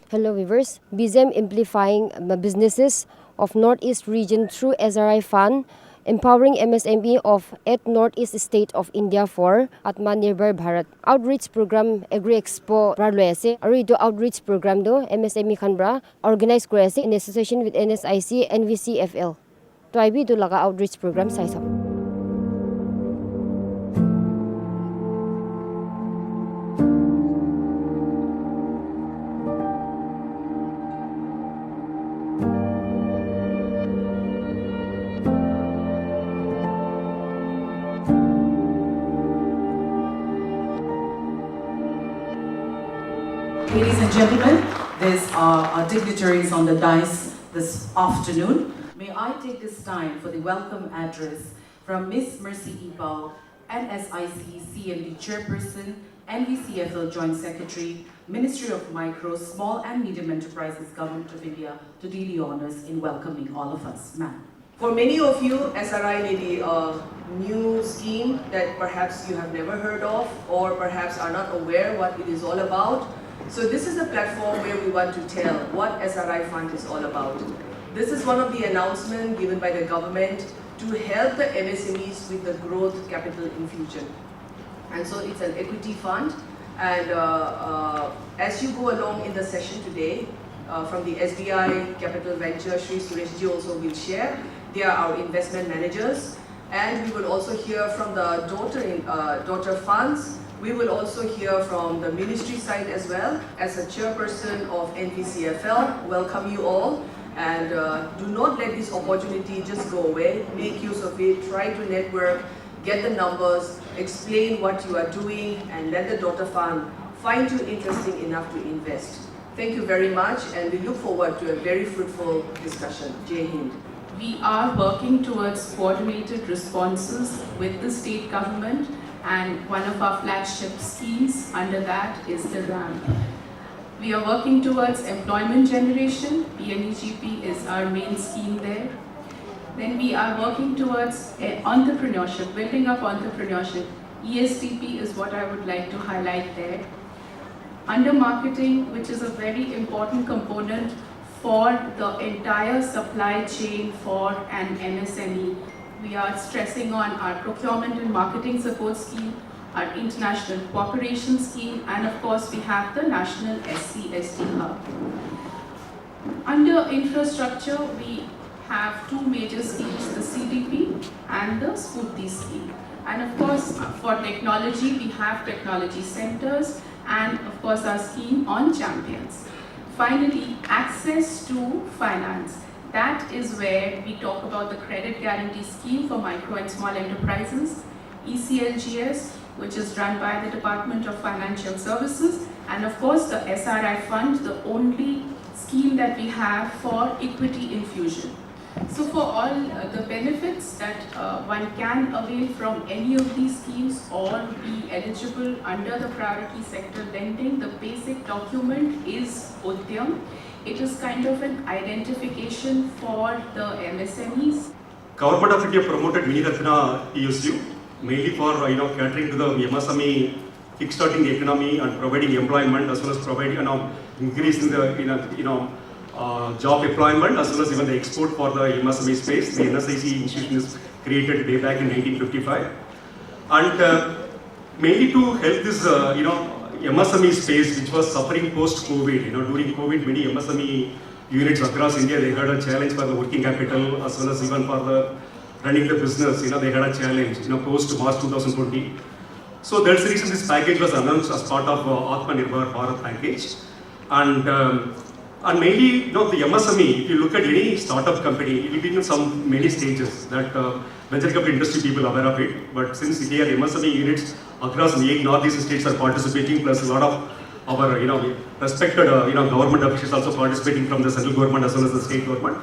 Hello viewers, Bizamp amplifying businesses of Northeast region through SRI Fund, empowering MSME of 8 Northeast State of India for Atmanirbhar Bharat. Outreach program Agri-Expo Praloese. Arido outreach program do MSME Khanbra organized Kurese in association with NSIC NVCFL. To IB do laga outreach program size up. Ladies and gentlemen, there's our dignitaries on the dais this afternoon. May I take this time for the welcome address from Ms. Mercy Ipal, NSIC CMD Chairperson, NVCFL Joint Secretary, Ministry of Micro, Small and Medium Enterprises, Government of India, to do the honors in welcoming all of us. Ma'am. For many of you, SRI may be a new scheme that perhaps you have never heard of or perhaps are not aware what it is all about. So this is a platform where we want to tell what SRI Fund is all about. This is one of the announcements given by the government to help the MSMEs with the growth capital infusion. And so it's an equity fund, and as you go along in the session today, from the SBI Capital Venture, Shri Sureshji also will share. They are our investment managers, and we will also hear from the daughter funds. We will also hear from the ministry side as well. As a chairperson of NVCFL, welcome you all, and do not let this opportunity just go away. Make use of it, try to network, get the numbers, explain what you are doing, and let the daughter fund find you interesting enough to invest. Thank you very much, and we look forward to a very fruitful discussion. Jai Hind. We are working towards coordinated responses with the state government, and one of our flagship schemes under that is the RAM. We are working towards employment generation. PNEGP is our main scheme there. Then we are working towards entrepreneurship, building up entrepreneurship. ESTP is what I would like to highlight there. Under marketing, which is a very important component for the entire supply chain for an MSME. We are stressing on our procurement and marketing support scheme, our international cooperation scheme, and of course we have the national SC/ST hub. Under infrastructure, we have two major schemes, the CDP and the Spooty scheme. And of course, for technology, we have technology centers and of course our scheme on champions. Finally, access to finance. That is where we talk about the credit guarantee scheme for micro and small enterprises, ECLGS, which is run by the Department of Financial Services, and of course the SRI Fund, the only scheme that we have for equity infusion. So for all the benefits that one can avail from any of these schemes or be eligible under the priority sector lending, the basic document is Udyam. It is kind of an identification for the MSMEs. Government of India promoted Mini Ratna PSU mainly for catering to the MSME, kickstarting the economy and providing employment as well as providing increasing the job employment as well as even the export for the MSME space. The NSIC institution is created way back in 1955, and mainly to help this MSME space which was suffering post-COVID. During COVID, many MSME units across India, they had a challenge for the working capital as well as even for the running the business. They had a challenge post March 2020. So that's the reason this package was announced as part of Atmanirbhar Bharat package. And mainly, the MSME, if you look at any startup company, it will be in many stages that venture capital industry people are aware of it. But since here MSME units across the 8 Northeast states are participating, plus a lot of our respected government officials also participating from the central government as well as the state government,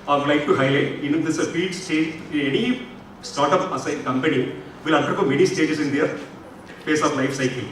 I would like to highlight in this field stage, any startup company will undergo many stages in their phase of life cycle,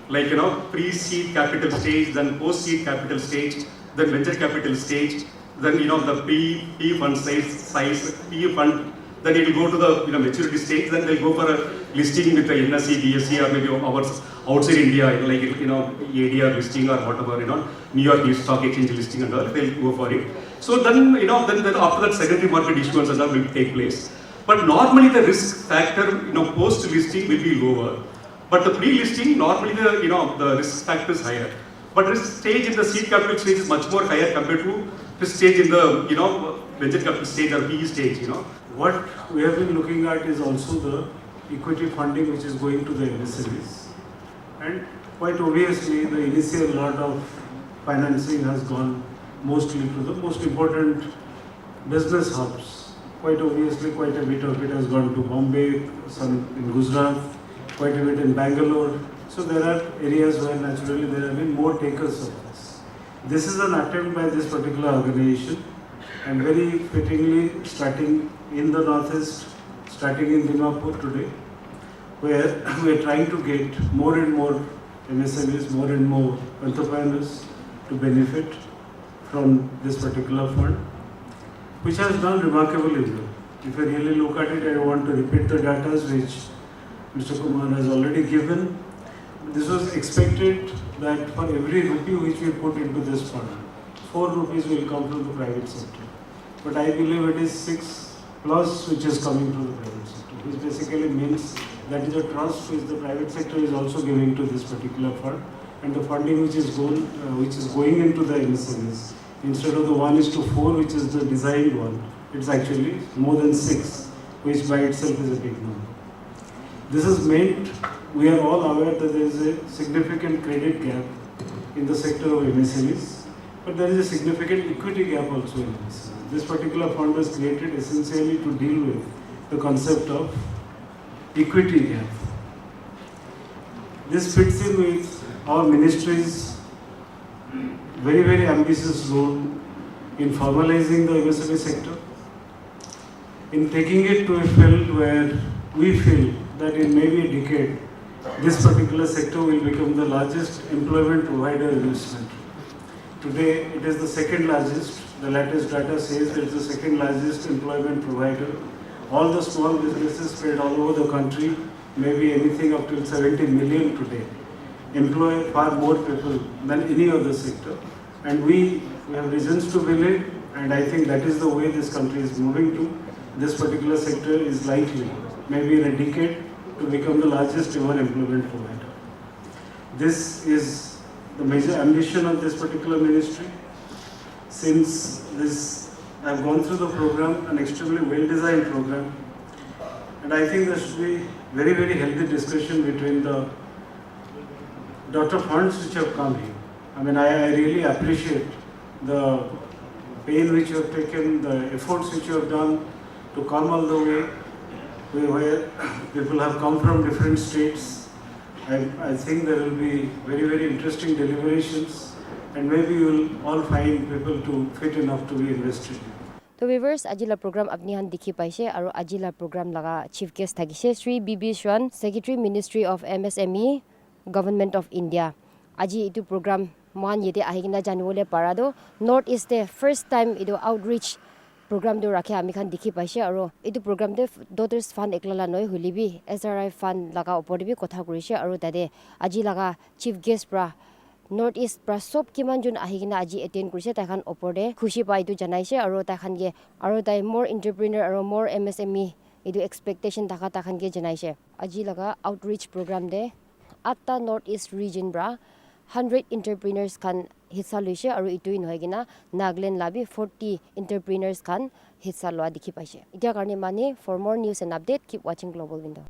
like pre-seed capital stage, then post-seed capital stage, then venture capital stage, then the PE fund size, PE fund, then it will go to the maturity stage. Then they'll go for a listing with the NSC, BSC, or maybe ours outside India, like ADR listing or whatever, New York Stock Exchange listing and all. They'll go for it. So then then after that secondary market issuance and all will take place. But normally the risk factor post listing will be lower. But the pre-listing normally the risk factor is higher. But risk stage in the seed capital stage is much more higher compared to the stage in the venture capital stage or PE stage. What we have been looking at is also the equity funding which is going to the MSMEs. And quite obviously the initial lot of financing has gone mostly to the most important business hubs. Quite obviously quite a bit of it has gone to Bombay, some in Gujarat, quite a bit in Bangalore. So there are areas where naturally there have been more takers of this. This is an attempt by this particular organization and very fittingly starting in the northeast, starting in Dimapur today, where we are trying to get more and more MSMEs, more and more entrepreneurs to benefit from this particular fund, which has done remarkably well. If you really look at it, I want to repeat the data which Mr. Kumar has already given. This was expected that for every rupee which we put into this fund, 4 rupees will come from the private sector. But I believe it is 6 plus which is coming from the private sector, which basically means that is a trust which the private sector is also giving to this particular fund, and the funding which is going into the MSMEs, instead of the 1:4 which is the designed one, it's actually more than 6, which by itself is a big number. This is meant, we are all aware that there is a significant credit gap in the sector of MSMEs, but there is a significant equity gap also in MSMEs. This particular fund was created essentially to deal with the concept of equity gap. This fits in with our ministry's very, very ambitious role in formalizing the MSME sector, in taking it to a field where we feel that in maybe a decade, this particular sector will become the largest employment provider in this country. Today, it is the second largest. The latest data says that it's the second largest employment provider. All the small businesses spread all over the country, maybe anything up to 70 million today, employ far more people than any other sector. And we have reasons to believe, and I think that is the way this country is moving to. This particular sector is likely, maybe in a decade, to become the largest ever employment provider. This is the major ambition of this particular ministry. Since I have gone through the program, an extremely well-designed program, and I think there should be very, very healthy discussion between the daughter funds which have come here. I mean, I really appreciate the pain which you have taken, the efforts which you have done to come all the way, where people have come from different states. I think there will be very, very interesting deliberations, and maybe you will all find people to fit enough to be invested in. तो viewers ajila program apni han dikhi paise aro ajila program laga chief guest thagise Sri BB Shwan, Secretary Ministry of MSME, Government of India. Aji itu program man yete ahigina janwole parado North East the first time itu outreach program do rakhe ami khan dikhi paise aro itu program de daughters fund eklala noi hulibi SRI fund laga opor bi kotha kurise aro tade aji laga chief guest pra North East pra sob kiman jun ahigina aji attend kurise ta khan opor de khushi pai tu janaise aro ta khan ge aro tai more entrepreneur aro more MSME itu expectation ta khan ge janaise aji laga outreach program de atta North East region bra 100 entrepreneurs kan hissa loise aro itui nohagina Nagaland labi 40 entrepreneurs kan hissa loa dikhi paise. Itia karne mane for more news and update keep watching Global Window.